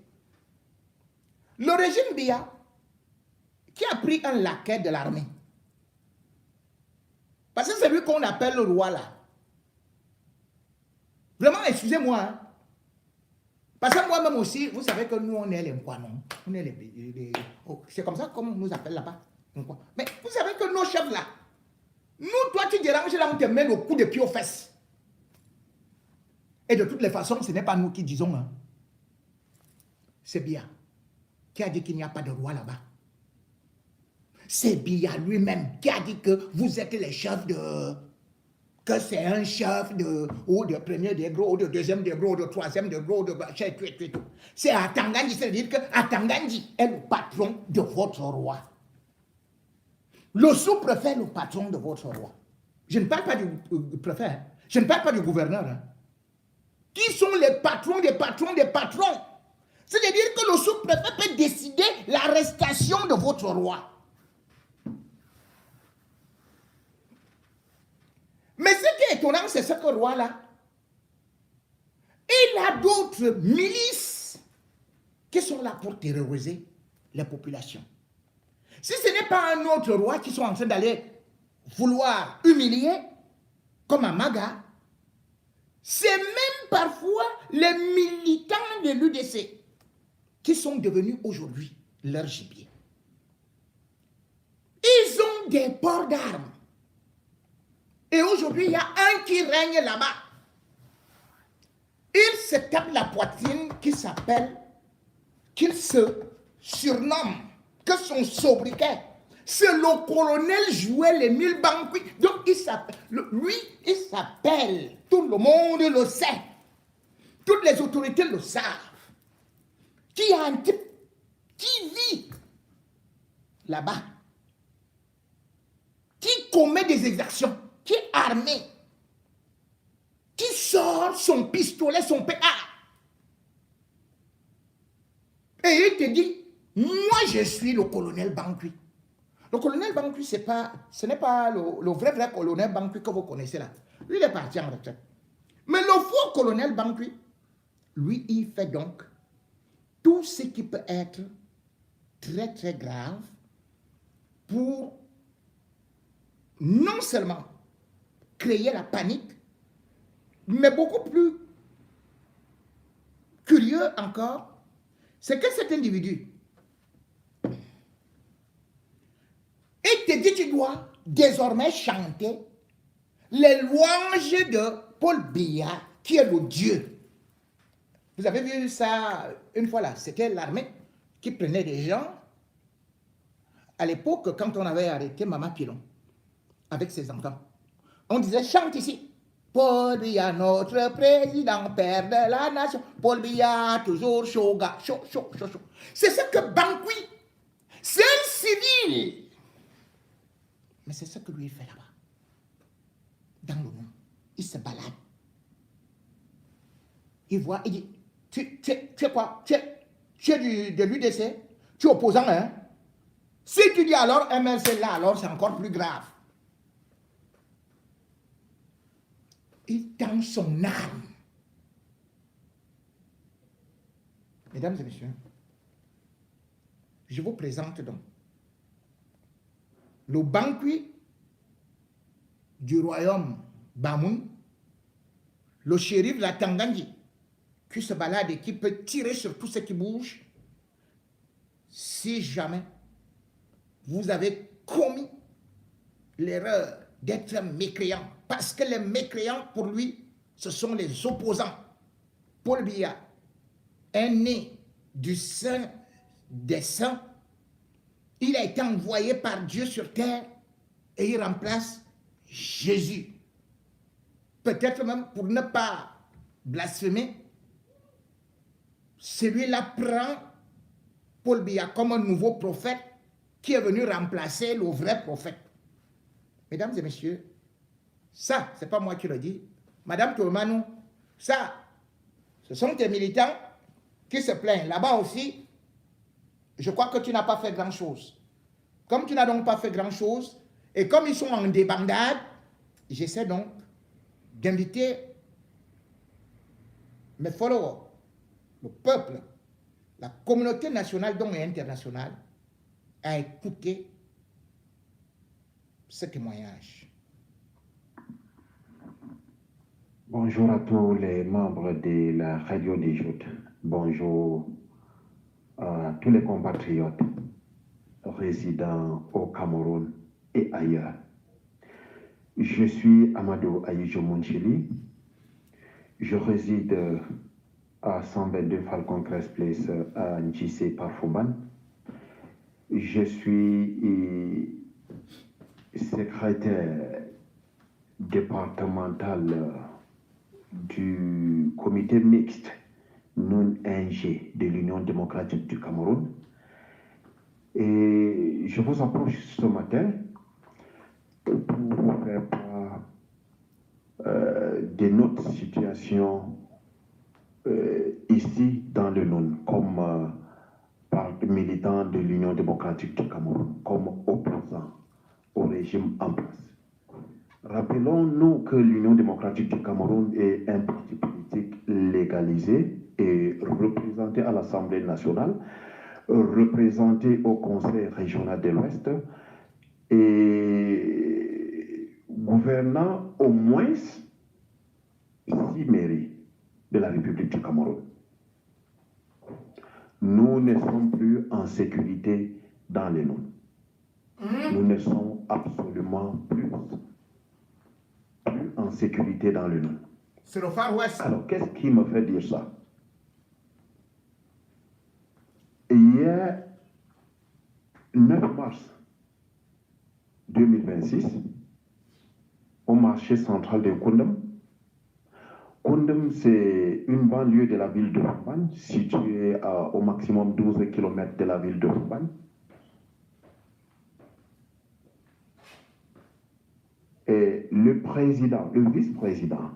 le régime Biya, qui a pris un laquais de l'armée, parce que c'est lui qu'on appelle le roi là. Vraiment, excusez-moi, hein. Parce que moi-même aussi, vous savez que nous, on est les Nkwanon. On est c'est comme ça qu'on nous appelle là-bas. Mais vous savez que nos chefs là, nous, toi, tu déranges là, on te met le coup de pied aux fesses. Et de toutes les façons, ce n'est pas nous qui disons. Hein. C'est Biya qui a dit qu'il n'y a pas de roi là-bas. C'est Biya lui-même qui a dit que vous êtes les chefs de... que c'est un chef ou de premier degré, ou de deuxième degré, ou de troisième degré, ou de... C'est Atangandji, c'est-à-dire que Atangandji est le patron de votre roi. Le sous-préfet est le patron de votre roi. Je ne parle pas du préfet, hein. Je ne parle pas du gouverneur. Hein. Qui sont les patrons des patrons des patrons? C'est-à-dire que le sous-préfet peut décider l'arrestation de votre roi. Mais ce qui est étonnant, c'est ce que le roi-là, il a d'autres milices qui sont là pour terroriser les populations. Si ce n'est pas un autre roi qui sont en train d'aller vouloir humilier, comme à Maga, c'est même parfois les militants de l'UDC qui sont devenus aujourd'hui leur gibier. Ils ont des ports d'armes. Et aujourd'hui, il y a un qui règne là-bas. Il se tape la poitrine qu'il se surnomme, que son sobriquet, c'est le colonel Jouet les 1000 Banqui. Donc, lui, il s'appelle, tout le monde le sait, toutes les autorités le savent, qui a un type qui vit là-bas, qui commet des exactions, qui est armé, qui sort son pistolet, son PA. Et il te dit, moi je suis le colonel Banqui. Le colonel Banqui, ce n'est pas le vrai colonel Banqui que vous connaissez là. Lui, il est parti en retraite. Mais le faux colonel Banqui, lui, il fait donc tout ce qui peut être très très grave pour non seulement créer la panique, mais beaucoup plus curieux encore, c'est que cet individu, il te dit, tu dois désormais chanter les louanges de Paul Biya, qui est le Dieu. Vous avez vu ça une fois là, c'était l'armée qui prenait des gens. À l'époque, quand on avait arrêté Maman Pilon avec ses enfants, on disait, chante ici. Paul Biya, notre président, père de la nation. Paul Biya, toujours chaud, gars, chaud. C'est ce que Banqui, c'est un civil. Mais c'est ce que lui fait là-bas. Dans le monde, il se balade. Il voit, il dit, tu es quoi? Tu es de l'UDC? Tu es opposant, hein? Si tu dis alors MLC là, alors c'est encore plus grave. Il tend son âme. Mesdames et messieurs, je vous présente donc le Banqui du royaume Bamoun, le shérif la Tangandji, qui se balade et qui peut tirer sur tout ce qui bouge, si jamais vous avez commis l'erreur d'être mécréant, parce que les mécréants, pour lui, ce sont les opposants. Paul Biya est né du sein des saints. Il a été envoyé par Dieu sur terre et il remplace Jésus. Peut-être même pour ne pas blasphémer, celui-là prend Paul Biya comme un nouveau prophète qui est venu remplacer le vrai prophète. Mesdames et messieurs, ça, c'est pas moi qui le dis. Madame Tourmanou, ça, ce sont tes militants qui se plaignent. Là-bas aussi, je crois que tu n'as pas fait grand-chose. Comme tu n'as donc pas fait grand-chose, et comme ils sont en débandade, j'essaie donc d'inviter mes followers, le peuple, la communauté nationale dont et internationale, à écouter ce témoignage. Bonjour à tous les membres de la radio des Joutes. Bonjour à tous les compatriotes résidant au Cameroun et ailleurs. Je suis Amadou Ayijo Monchili. Je réside à 122 Falcon Crest Place à Njissé Parfouman. Je suis secrétaire départemental du comité mixte non-NG de l'Union démocratique du Cameroun. Et je vous approche ce matin pour vous faire part de notre situation ici dans le NON, comme militant de l'Union démocratique du Cameroun, comme opposant au régime en place. Rappelons-nous que l'Union démocratique du Cameroun est un parti politique légalisé et représenté à l'Assemblée nationale, représenté au Conseil régional de l'Ouest et gouvernant au moins 6 mairies de la République du Cameroun. Nous ne sommes plus en sécurité dans les noms. Nous ne sommes absolument plus en sécurité dans le nom. C'est le Far West. Alors, qu'est-ce qui me fait dire ça? Hier, 9 mars 2026, au marché central de Koundam. Koundam, c'est une banlieue de la ville de Rumban, située au maximum 12 km de la ville de Rumban. Et le président, le vice-président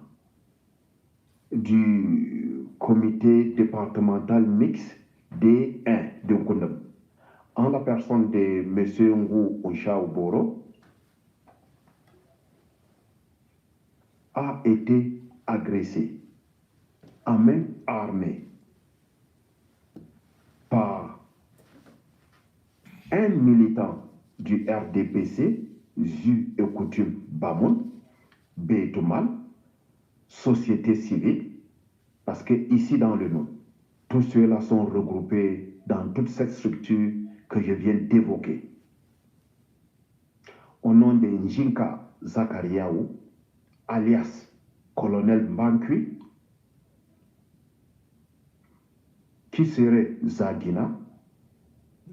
du comité départemental mixte D1 de Koundam, en la personne de M. Ngou Onchaouboro, a été agressé en main armée par un militant du RDPC, Zu et Coutume Bamoun, Bétouman, société civile, parce que ici dans le nom, tous ceux-là sont regroupés dans toute cette structure que je viens d'évoquer. Au nom de Njinka Zakariaou, alias Colonel Mbankui, qui serait Zagina.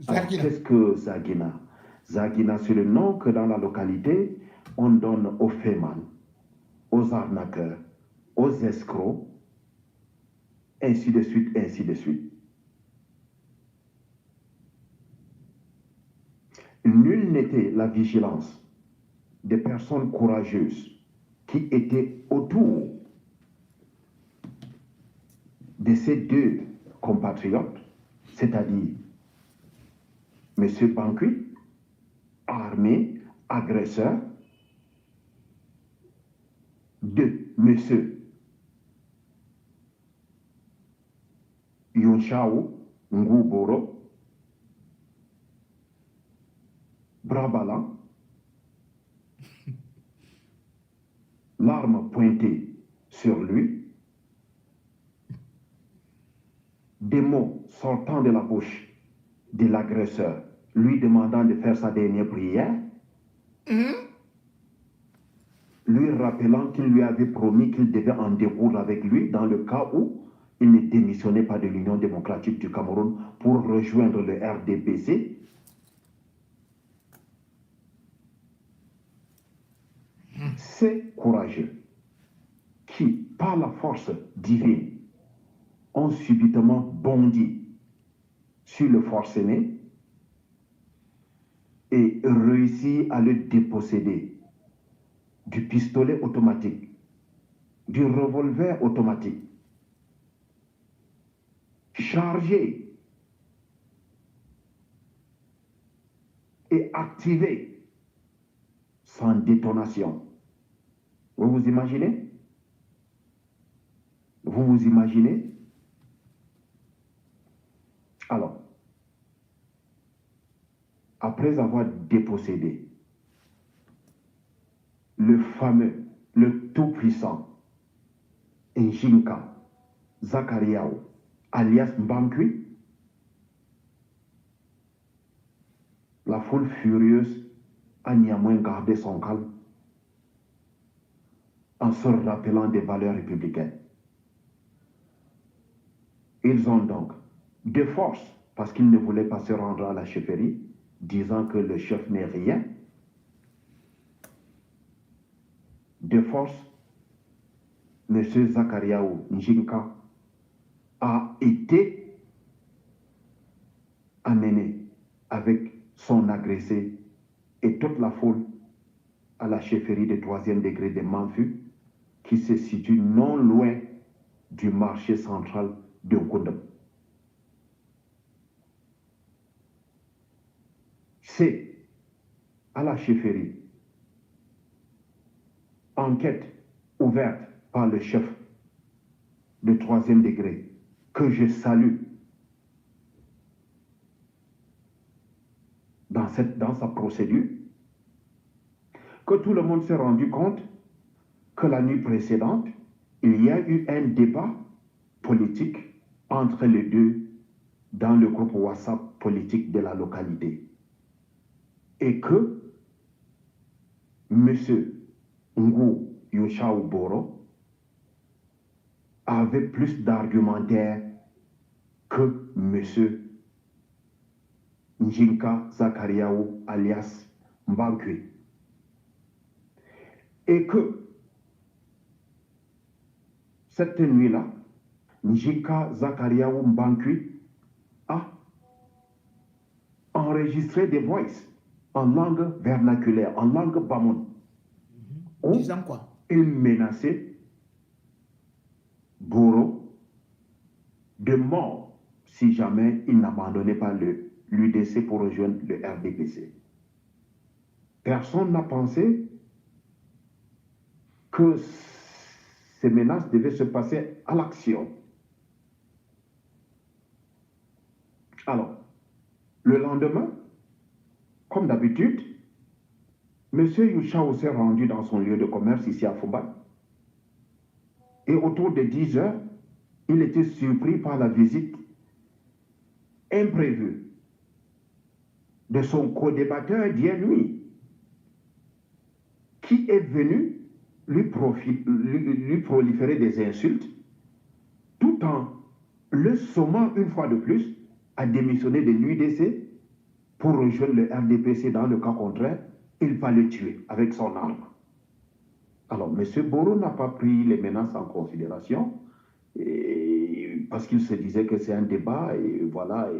Zagina. Qu'est-ce que Zagina? Zagina, c'est le nom que dans la localité, on donne aux fémans, aux arnaqueurs, aux escrocs, ainsi de suite, ainsi de suite. Nul n'était la vigilance des personnes courageuses qui étaient autour de ces deux compatriotes, c'est-à-dire M. Bankui, armé, agresseur, de M. Yonchao Ngouboro, Brabalan, l'arme pointée sur lui, des mots sortant de la bouche de l'agresseur, lui demandant de faire sa dernière prière, lui rappelant qu'il lui avait promis qu'il devait en découdre avec lui dans le cas où il ne démissionnait pas de l'Union démocratique du Cameroun pour rejoindre le RDPC. Ces courageux qui, par la force divine, ont subitement bondi sur le forcené et réussi à le déposséder du pistolet automatique, du revolver automatique, chargé et activé sans détonation. Vous vous imaginez? Vous vous imaginez? Alors, après avoir dépossédé le fameux, le tout-puissant Njinka Zakariaou, alias Mbankui, la foule furieuse a néanmoins gardé son calme en se rappelant des valeurs républicaines. Ils ont donc, de force, parce qu'ils ne voulaient pas se rendre à la chefferie, disant que le chef n'est rien, de force, M. Zakariaou Njinka a été amené avec son agressé et toute la foule à la chefferie de 3e degré de Manfu, qui se situe non loin du marché central de Koundam. C'est à la chefferie, enquête ouverte par le chef de 3e degré, que je salue dans sa procédure, que tout le monde s'est rendu compte que la nuit précédente, il y a eu un débat politique entre les deux dans le groupe WhatsApp politique de la localité. Et que M. Ngou Yushao Boro avait plus d'argumentaires que M. Njinka Zakariaou alias Mbankwe. Et que cette nuit-là, Njinka Zakariaou Mbankwe a enregistré des voices en langue vernaculaire, en langue bamoun. Disant quoi? Il menaçait Boro de mort si jamais il n'abandonnait pas l'UDC pour rejoindre le RDPC. Personne n'a pensé que ces menaces devaient se passer à l'action. Alors, le lendemain, comme d'habitude, M. Yushao s'est rendu dans son lieu de commerce ici à Fumban. Et autour de 10 heures, il était surpris par la visite imprévue de son co-débatteur d'hier nuit, qui est venu lui proliférer des insultes, tout en le sommant une fois de plus à démissionner de l'UDC pour rejoindre le RDPC. Dans le cas contraire, il va le tuer avec son arme. Alors, M. Boro n'a pas pris les menaces en considération parce qu'il se disait que c'est un débat et voilà,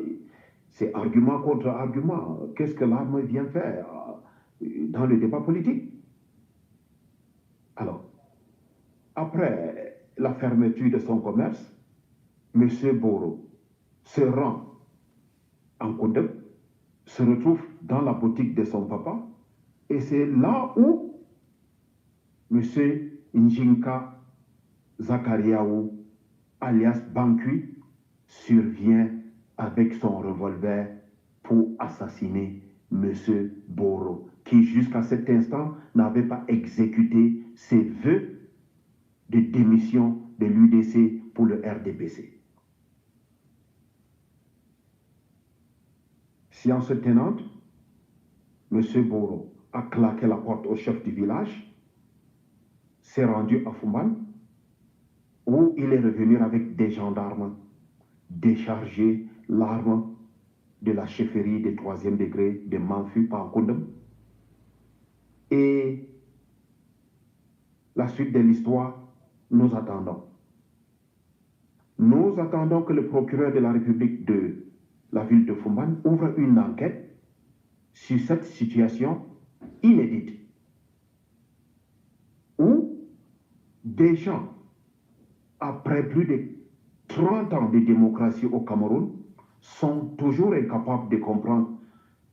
c'est argument contre argument. Qu'est-ce que l'arme vient faire dans le débat politique? Alors, après la fermeture de son commerce, M. Boro se rend en Koundeb, se retrouve dans la boutique de son papa, et c'est là où M. Njinka Zakariaou, alias Bankui, survient avec son revolver pour assassiner M. Boro, qui jusqu'à cet instant n'avait pas exécuté ses vœux de démission de l'UDC pour le RDPC. Séance tenante, M. Boro a claqué la porte au chef du village, s'est rendu à Fumban, où il est revenu avec des gendarmes décharger l'arme de la chefferie de 3e degré de Manfu par Koundem. Et la suite de l'histoire, nous attendons. Nous attendons que le procureur de la République de la ville de Fumban ouvre une enquête sur cette situation inédite où des gens, après plus de 30 ans de démocratie au Cameroun, sont toujours incapables de comprendre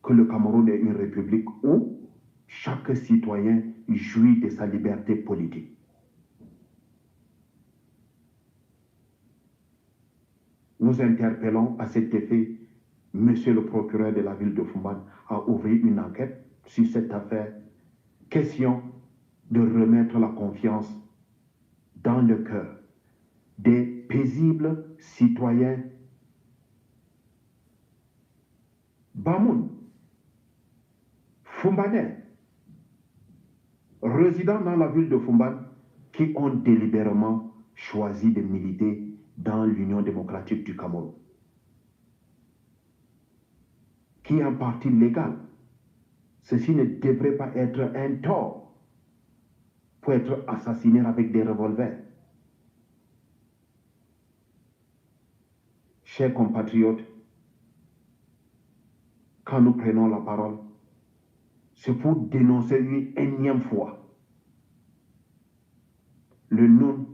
que le Cameroun est une république où chaque citoyen jouit de sa liberté politique. Nous interpellons à cet effet Monsieur le procureur de la ville de Fumban à ouvrir une enquête sur cette affaire. Question de remettre la confiance dans le cœur des paisibles citoyens Bamoun, Fumbanais, résidant dans la ville de Fumban, qui ont délibérément choisi de militer dans l'Union démocratique du Cameroun, qui est un parti légal. Ceci ne devrait pas être un tort pour être assassiné avec des revolvers. Chers compatriotes, quand nous prenons la parole, c'est pour dénoncer une énième fois. Le NUN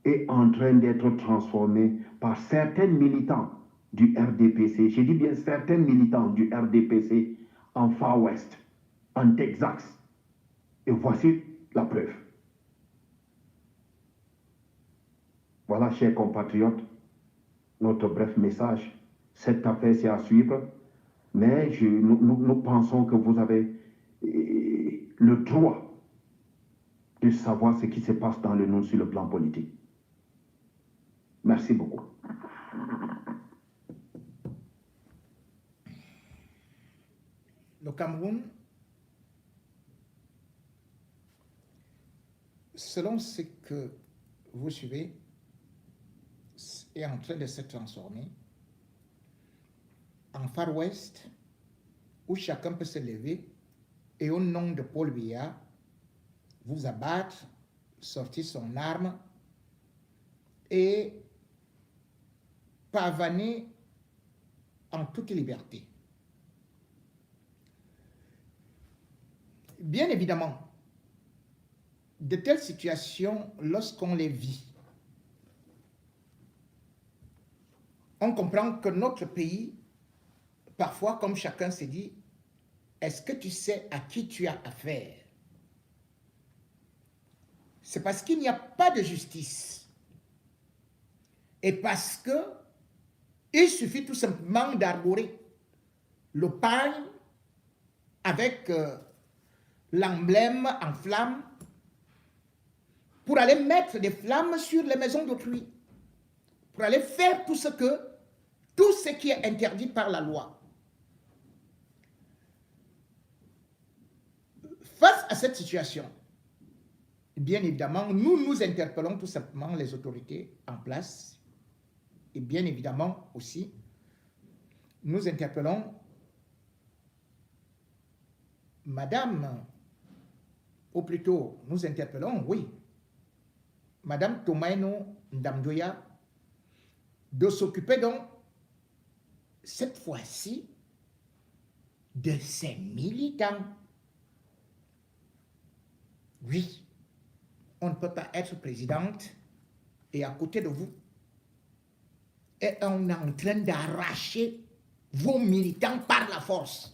est en train d'être transformé par certains militants du RDPC, je dis bien certains militants du RDPC en Far West, en Texas. Et voici la preuve. Voilà, chers compatriotes, notre bref message. Cette affaire, c'est à suivre, mais nous pensons que vous avez le droit de savoir ce qui se passe dans le monde sur le plan politique. Merci beaucoup. Le Cameroun, selon ce que vous suivez, est en train de se transformer en Far West, où chacun peut se lever et au nom de Paul Biya, vous abattre, sortir son arme et pavaner en toute liberté. Bien évidemment, de telles situations, lorsqu'on les vit, on comprend que notre pays, parfois, comme chacun se dit, est-ce que tu sais à qui tu as affaire? C'est parce qu'il n'y a pas de justice. Et parce que il suffit tout simplement d'arborer le pagne avec l'emblème en flamme pour aller mettre des flammes sur les maisons d'autrui, pour aller faire tout ce qui est interdit par la loi. Face à cette situation, bien évidemment, nous interpellons tout simplement les autorités en place et bien évidemment aussi, nous interpellons Madame, ou plutôt nous interpellons, oui, Madame Tomaino Ndamjoya, de s'occuper donc, cette fois-ci, de ses militants. Oui, on ne peut pas être présidente et à côté de vous, et on est en train d'arracher vos militants par la force.